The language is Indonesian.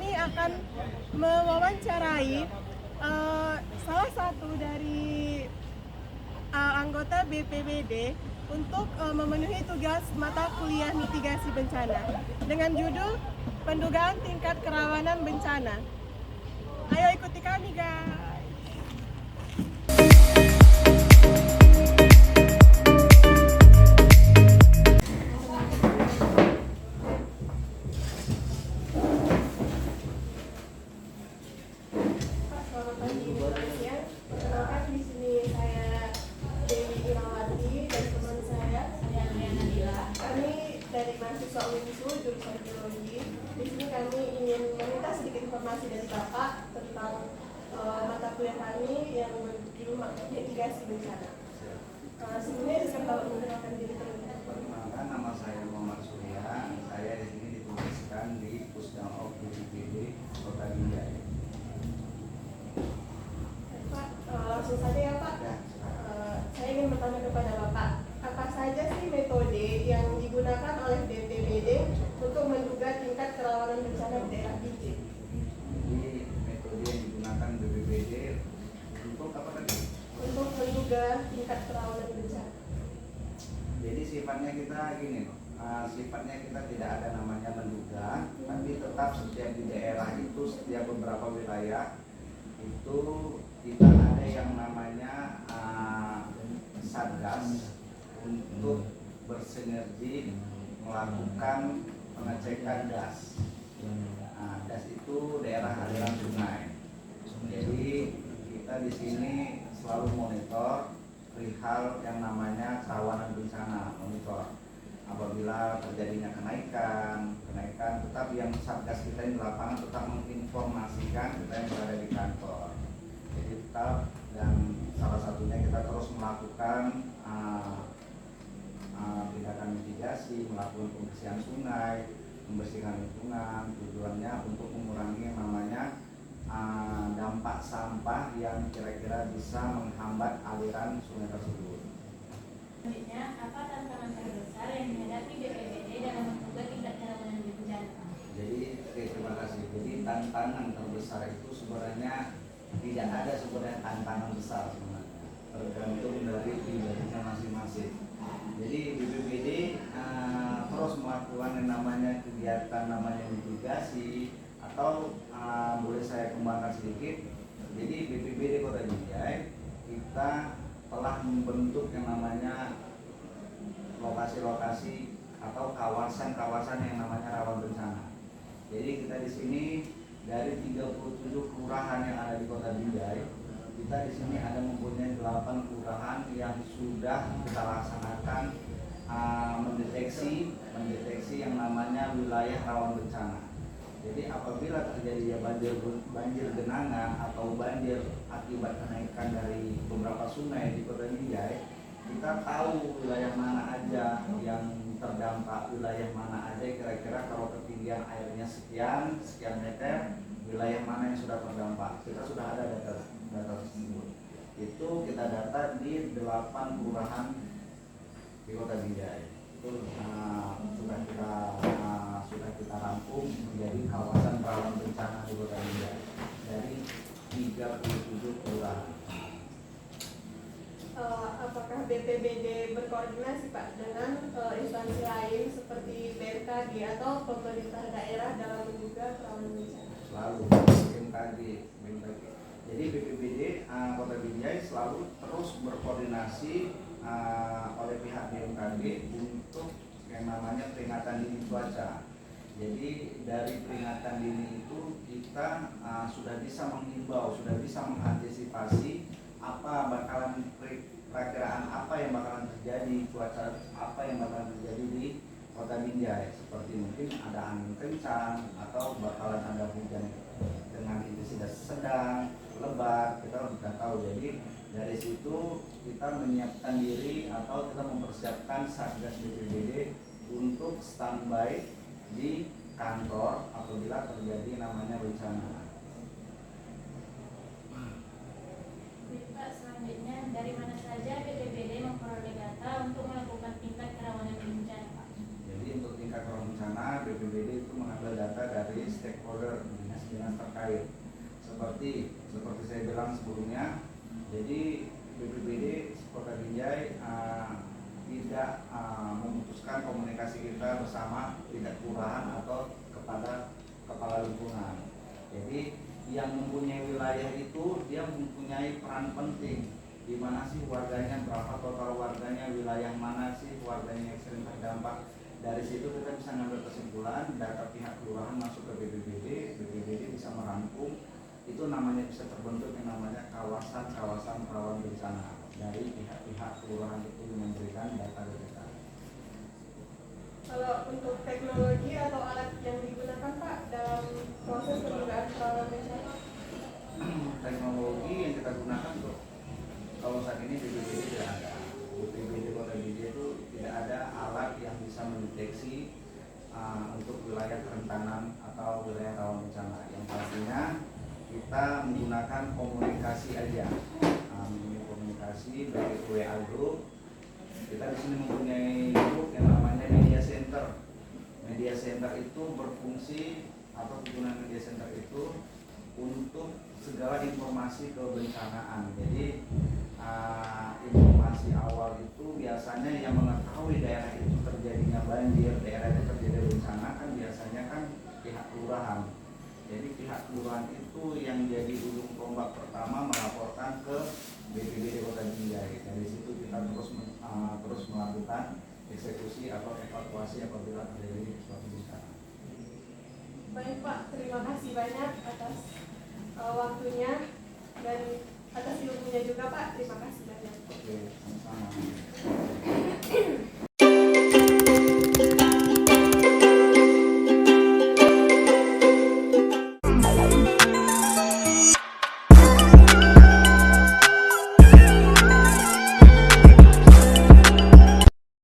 ini akan mewawancarai salah satu dari anggota BPBD untuk memenuhi tugas mata kuliah mitigasi bencana dengan judul pendugaan tingkat kerawanan bencana. Ayo ikuti kami guys. Dari mahasiswa UNSU jurusan biologi. Di sini kami ingin meminta sedikit informasi dari Bapak tentang mata kuliah kami yang berjudul mitigasi bencana. Sebelumnya bisa Bapak memperkenalkan diri terlebih dahulu. Nama saya Muhammad Surya. Saya di sini ditugaskan di Pusdamok BPBD Kota Binjai. Pak, langsung saja ya Pak. Saya ingin bertanya kepada Bapak, apa saja sih metode yang digunakan oleh BPBD untuk menduga tingkat kerawanan bencana di daerah Binjai? Jadi metode yang digunakan BPBD untuk apa tadi? Untuk menduga tingkat kerawanan bencana. Jadi sifatnya kita gini, sifatnya kita tidak ada namanya menduga, tapi tetap setiap di daerah itu, setiap beberapa wilayah itu kita ada yang namanya satgas untuk bersinergi melakukan pengecekan gas. Gas itu daerah aliran sungai. Jadi kita di sini selalu monitor perihal yang namanya kerawanan bencana, monitor apabila terjadinya kenaikan, tetap yang satgas kita yang di lapangan tetap menginformasikan kita yang berada di kantor. Jadi tetap, dan salah satunya kita terus melakukan tindakan mitigasi, melakukan pembersihan sungai, membersihkan lingkungan, tujuannya untuk mengurangi yang namanya dampak sampah yang kira-kira bisa menghambat aliran sungai tersebut. Selanjutnya, apa tantangan terbesar yang dihadapi BPBD dalam menduga tingkat kerawanan bencana? Jadi, terima kasih. Jadi tantangan terbesar itu sebenarnya tidak ada sebenarnya tantangan besar sebenarnya, tergantung dari pribadinya masing-masing. Jadi BPBD terus melakukan yang namanya kegiatan namanya mitigasi, atau boleh saya kembangkan sedikit. Jadi BPBD Kota Binjai kita telah membentuk yang namanya lokasi-lokasi atau kawasan-kawasan yang namanya rawan bencana. Jadi kita di sini dari 37 kelurahan yang ada di Kota Binjai, kita di sini ada mempunyai 8 kelurahan yang sudah kita laksanakan mendeteksi yang namanya wilayah rawan bencana. Jadi apabila terjadi banjir genangan atau banjir akibat kenaikan dari beberapa sungai di Kota Binjai, kita tahu wilayah mana aja yang terdampak, wilayah mana aja kira-kira kalau ketinggian airnya sekian meter, wilayah mana yang sudah terdampak. Kita sudah ada data tersebut. Itu kita data di 8 kelurahan di Kota Binjai. Itu sudah kita rampung menjadi kawasan rawan bencana di Kota Binjai dari 37 kelurahan. Apakah BPBD berkoordinasi Pak dengan instansi lain seperti BMKG atau pemerintah daerah dalam menduga kerawanan bencana? Selalu BMKG. Jadi BPBD Kota Binjai selalu terus berkoordinasi oleh pihak BMKG untuk yang namanya peringatan dini cuaca. Jadi dari peringatan dini itu kita sudah bisa menghimbau, sudah bisa mengantisipasi apa bakalan perakiraan apa yang bakalan terjadi, cuaca apa yang bakalan terjadi di Kota Binjai, seperti mungkin ada angin kencang atau bakalan ada hujan dengan intensitas sedang, lebat, kita sudah tahu. Jadi dari situ kita menyiapkan diri atau kita mempersiapkan Satgas BPBD untuk standby di kantor apabila terjadi namanya bencana. Pak, selanjutnya dari mana saja BPBD memperoleh data untuk melakukan tingkat kerawanan bencana, Pak? Jadi untuk tingkat kerawanan bencana BPBD itu mengambil data dari stakeholder, dinas dinas terkait. Seperti saya bilang sebelumnya, jadi BPBD Kota Binjai tidak memutuskan komunikasi kita bersama tingkat kelurahan atau kepada kepala lingkungan. Jadi yang mempunyai wilayah itu dia mempunyai peran penting. Di mana sih warganya, berapa total warganya, wilayah mana sih warganya yang sering terdampak. Dari situ kita bisa ngambil kesimpulan, data pihak kelurahan masuk ke BPBD, BPBD bisa merangkum, itu namanya bisa terbentuk yang namanya kawasan-kawasan rawan bencana. Dari pihak-pihak kelurahan itu memberikan data ke kita. Kalau untuk teknologi atau alat yang digunakan Pak dalam proses penundaan rawan bencana? Teknologi yang kita gunakan untuk kalau saat ini BPBD tidak ada. BPBD Kota Binjai itu tidak ada alat yang bisa mendeteksi untuk wilayah kerentanan atau wilayah rawan bencana. Yang pastinya kita menggunakan komunikasi aja, komunikasi baik WA group. Kita di sini mempunyai grup yang namanya media center. Media center itu berfungsi atau kegunaan media center itu untuk segala informasi kebencanaan. Jadi informasi awal itu biasanya yang mengetahui daerah itu terjadinya banjir, daerah itu terjadi bencana kan biasanya kan pihak kelurahan. Jadi pihak kelurahan itu yang jadi ujung tombak pertama melaporkan ke BPBD Kota Binjai. Dari situ kita terus melakukan eksekusi atau evakuasi apabila terjadi suatu bencana. Baik Pak, terima kasih banyak atas waktunya dan atas ilmunya juga Pak. Terima kasih banyak. Oke, sama-sama.